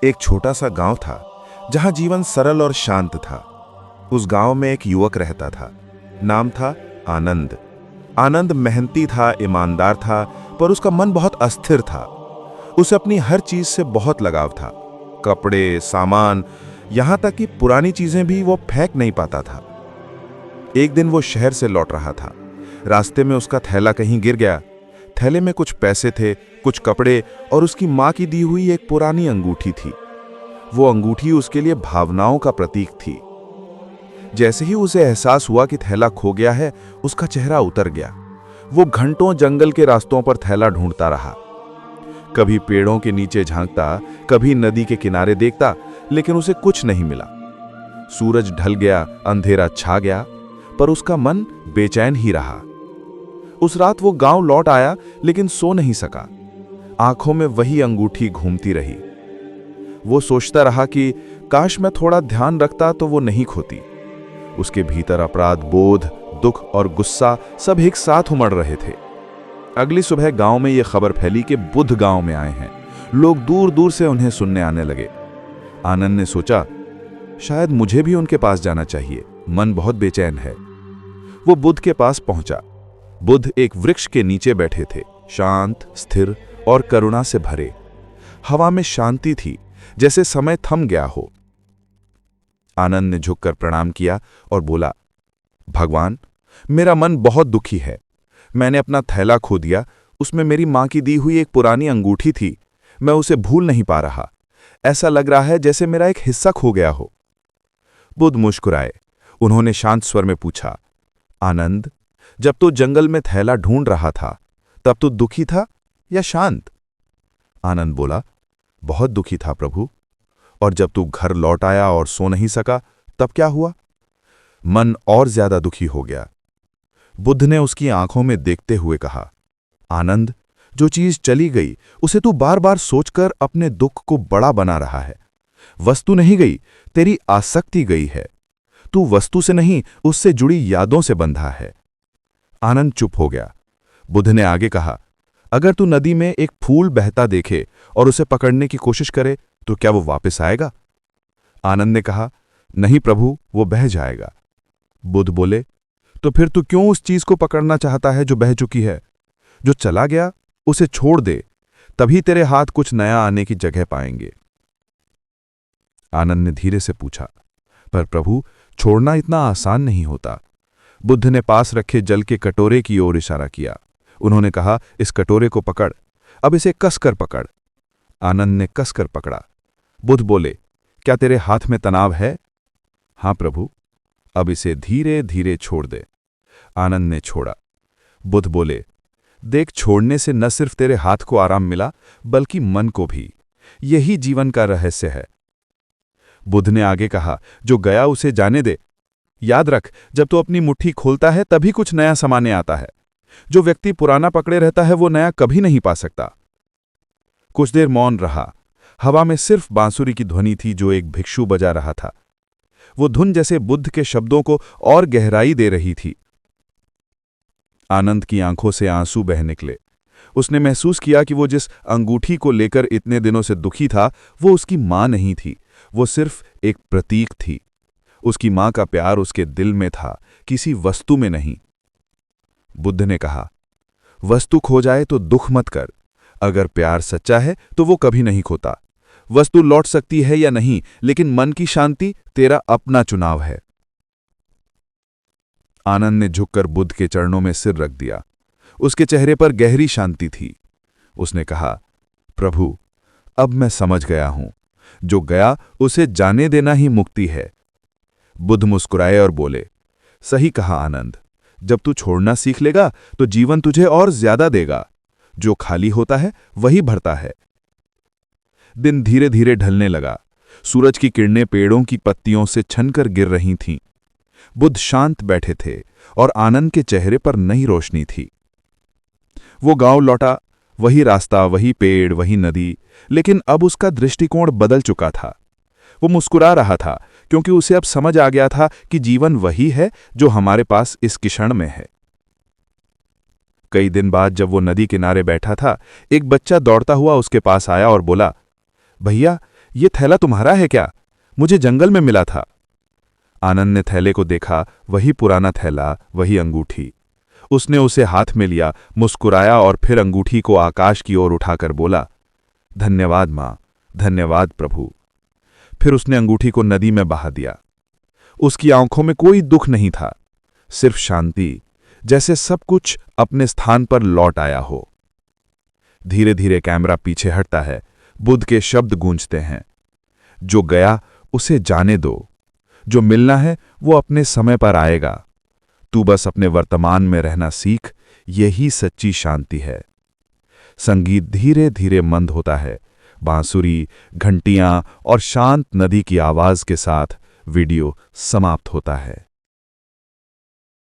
एक छोटा सा गांव था जहां जीवन सरल और शांत था। उस गांव में एक युवक रहता था। नाम था आनंद। आनंद मेहनती था, ईमानदार था, पर उसका मन बहुत अस्थिर था। उसे अपनी हर चीज से बहुत लगाव था। कपड़े, सामान, यहां तक कि पुरानी चीजें भी वो फेंक नहीं पाता था। एक दिन वो शहर से लौट रहा था। रास्ते में उसका थैला कहीं गिर गया। थैले में कुछ पैसे थे, कुछ कपड़े और उसकी मां की दी हुई एक पुरानी अंगूठी थी। वो अंगूठी उसके लिए भावनाओं का प्रतीक थी। जैसे ही उसे एहसास हुआ कि थैला खो गया है, उसका चेहरा उतर गया। वो घंटों जंगल के रास्तों पर थैला ढूंढता रहा। कभी पेड़ों के नीचे झांकता, कभी नदी के किनारे देखता, लेकिन उसे कुछ नहीं मिला। सूरज ढल गया, अंधेरा छा गया, पर उसका मन बेचैन ही रहा। उस रात वो गांव लौट आया, लेकिन सो नहीं सका। आंखों में वही अंगूठी घूमती रही। वो सोचता रहा कि काश मैं थोड़ा ध्यान रखता तो वो नहीं खोती। उसके भीतर अपराध बोध, दुख और गुस्सा सब एक साथ उमड़ रहे थे। अगली सुबह गांव में यह खबर फैली कि बुद्ध गांव में आए हैं। लोग दूर दूर से उन्हें सुनने आने लगे। आनंद ने सोचा, शायद मुझे भी उनके पास जाना चाहिए। मन बहुत बेचैन है। वो बुद्ध के पास पहुंचा। बुद्ध एक वृक्ष के नीचे बैठे थे, शांत, स्थिर और करुणा से भरे। हवा में शांति थी, जैसे समय थम गया हो। आनंद ने झुककर प्रणाम किया और बोला, भगवान, मेरा मन बहुत दुखी है। मैंने अपना थैला खो दिया। उसमें मेरी मां की दी हुई एक पुरानी अंगूठी थी। मैं उसे भूल नहीं पा रहा। ऐसा लग रहा है जैसे मेरा एक हिस्सा खो गया हो। बुद्ध मुस्कुराए। उन्होंने शांत स्वर में पूछा, आनंद, जब तू जंगल में थैला ढूंढ रहा था, तब तू दुखी था या शांत? आनंद बोला, बहुत दुखी था प्रभु। और जब तू घर लौट आया और सो नहीं सका, तब क्या हुआ? मन और ज्यादा दुखी हो गया। बुद्ध ने उसकी आंखों में देखते हुए कहा, आनंद, जो चीज चली गई उसे तू बार बार सोचकर अपने दुख को बड़ा बना रहा है। वस्तु नहीं गई, तेरी आसक्ति गई है। तू वस्तु से नहीं, उससे जुड़ी यादों से बंधा है। आनंद चुप हो गया। बुद्ध ने आगे कहा, अगर तू नदी में एक फूल बहता देखे और उसे पकड़ने की कोशिश करे, तो क्या वो वापस आएगा? आनंद ने कहा, नहीं प्रभु, वो बह जाएगा। बुद्ध बोले, तो फिर तू क्यों उस चीज को पकड़ना चाहता है जो बह चुकी है? जो चला गया उसे छोड़ दे, तभी तेरे हाथ कुछ नया आने की जगह पाएंगे। आनंद ने धीरे से पूछा, पर प्रभु, छोड़ना इतना आसान नहीं होता। बुद्ध ने पास रखे जल के कटोरे की ओर इशारा किया। उन्होंने कहा, इस कटोरे को पकड़, अब इसे कसकर पकड़। आनंद ने कसकर पकड़ा। बुद्ध बोले, क्या तेरे हाथ में तनाव है? हां प्रभु। अब इसे धीरे धीरे छोड़ दे। आनंद ने छोड़ा। बुद्ध बोले, देख, छोड़ने से न सिर्फ तेरे हाथ को आराम मिला, बल्कि मन को भी। यही जीवन का रहस्य है। बुद्ध ने आगे कहा, जो गया उसे जाने दे। याद रख, जब तू अपनी मुट्ठी खोलता है तभी कुछ नया सामने आता है। जो व्यक्ति पुराना पकड़े रहता है वो नया कभी नहीं पा सकता। कुछ देर मौन रहा। हवा में सिर्फ बांसुरी की ध्वनि थी जो एक भिक्षु बजा रहा था। वो धुन जैसे बुद्ध के शब्दों को और गहराई दे रही थी। आनंद की आंखों से आंसू बह निकले। उसने महसूस किया कि वो जिस अंगूठी को लेकर इतने दिनों से दुखी था, वो उसकी मां नहीं थी, वो सिर्फ एक प्रतीक थी। उसकी मां का प्यार उसके दिल में था, किसी वस्तु में नहीं। बुद्ध ने कहा, वस्तु खो जाए तो दुख मत कर। अगर प्यार सच्चा है तो वो कभी नहीं खोता। वस्तु लौट सकती है या नहीं, लेकिन मन की शांति तेरा अपना चुनाव है। आनंद ने झुककर बुद्ध के चरणों में सिर रख दिया। उसके चेहरे पर गहरी शांति थी। उसने कहा, प्रभु, अब मैं समझ गया हूं, जो गया उसे जाने देना ही मुक्ति है। बुद्ध मुस्कुराए और बोले, सही कहा आनंद, जब तू छोड़ना सीख लेगा तो जीवन तुझे और ज्यादा देगा। जो खाली होता है वही भरता है। दिन धीरे धीरे ढलने लगा। सूरज की किरणें पेड़ों की पत्तियों से छनकर गिर रही थीं। बुद्ध शांत बैठे थे और आनंद के चेहरे पर नई रोशनी थी। वो गांव लौटा, वही रास्ता, वही पेड़, वही नदी, लेकिन अब उसका दृष्टिकोण बदल चुका था। वो मुस्कुरा रहा था, क्योंकि उसे अब समझ आ गया था कि जीवन वही है जो हमारे पास इस क्षण में है। कई दिन बाद जब वो नदी किनारे बैठा था, एक बच्चा दौड़ता हुआ उसके पास आया और बोला, भैया, ये थैला तुम्हारा है क्या? मुझे जंगल में मिला था। आनंद ने थैले को देखा, वही पुराना थैला, वही अंगूठी। उसने उसे हाथ में लिया, मुस्कुराया और फिर अंगूठी को आकाश की ओर उठाकर बोला, धन्यवाद मां, धन्यवाद प्रभु। फिर उसने अंगूठी को नदी में बहा दिया। उसकी आंखों में कोई दुख नहीं था, सिर्फ शांति, जैसे सब कुछ अपने स्थान पर लौट आया हो। धीरे धीरे कैमरा पीछे हटता है, बुद्ध के शब्द गूंजते हैं, जो गया उसे जाने दो, जो मिलना है वो अपने समय पर आएगा। तू बस अपने वर्तमान में रहना सीख, यही सच्ची शांति है। संगीत धीरे धीरे मंद होता है। बांसुरी, घंटियां और शांत नदी की आवाज के साथ वीडियो समाप्त होता है।